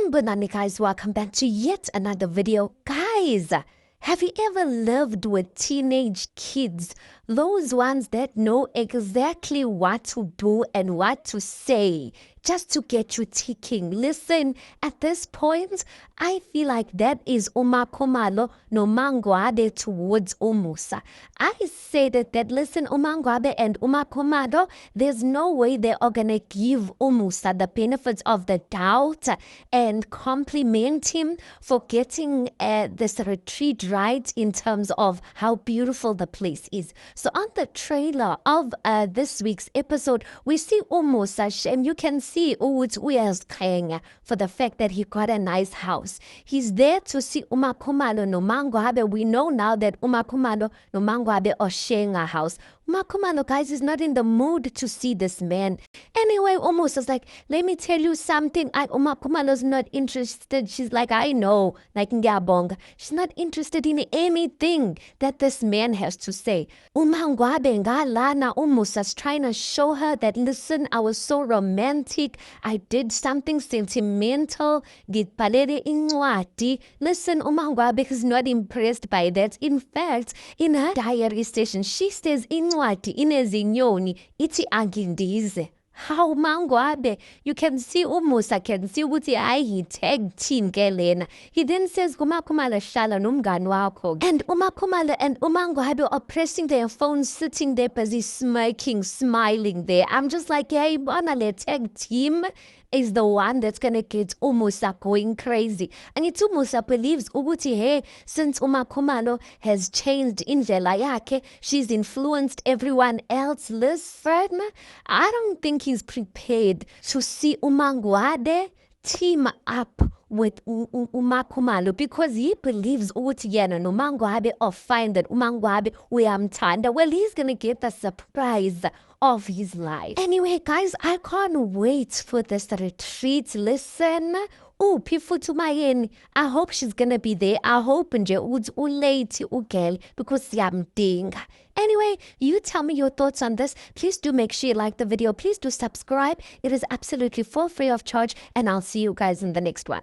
Sanibonani guys, welcome back to yet another video. Guys, have you ever lived with teenage kids? Those ones that know exactly what to do and what to say just to get you ticking. Listen, at this point, I feel like that is uMakhumalo noMaNgwabe towards uMusa. I say that listen, uMaNgwabe and uMakhumalo, there's no way they are going to give uMusa the benefits of the doubt and compliment him for getting this retreat right in terms of how beautiful the place is. So on the trailer of this week's episode, we see uMusa, and you can see ukuthi uyazikhenga for the fact that he got a nice house. He's there to see uMakhumalo noMaNgwabe. We know now that uMakhumalo noMaNgwabe are sharing a house. uMakhumalo, guys, is not in the mood to see this man. Anyway, uMusa's like, let me tell you something. uMakhumalo's not interested. She's like, I know, like ngiyabonga. She's not interested in anything that this man has to say. uMaNgwabe ngalana, uMusa's trying to show her that, listen, I was so romantic. I did something sentimental. Ngibhalele incwadi. Listen, uMaNgwabe is not impressed by that. In fact, in her diary station, she says incwadi inezinyoni ithi angindize. How uMaNgwabe, you can see uMusa can see ukuthi he tagged Tin Gelena. He then says uMakhumalo shala nomngani wakho. And uMakhumalo and uMaNgwabe are pressing their phones, sitting there busy smirking, smiling there. I'm just like, hey, bona le tag team is the one that's gonna get uMusa going crazy. And it's uMusa believes ukuthi, hey, since uMakhumalo has changed indlela yakhe, she's influenced everyone else. Listen, I don't think he's prepared to see uMaNgwabe team up with uMakhumalo, because he believes ukuthi yena noMaNgwabe are fine, that uMaNgwabe uyamthanda. Well, he's gonna get the surprise of his life. Anyway, guys, I can't wait for this retreat. Listen, Phifuthu Mayeni, I hope she's gonna be there. I hope nje ukuthi ulate ugel because siyamdinga. Anyway, you tell me your thoughts on this. Please do make sure you like the video. Please do subscribe. It is absolutely for free of charge, and I'll see you guys in the next one.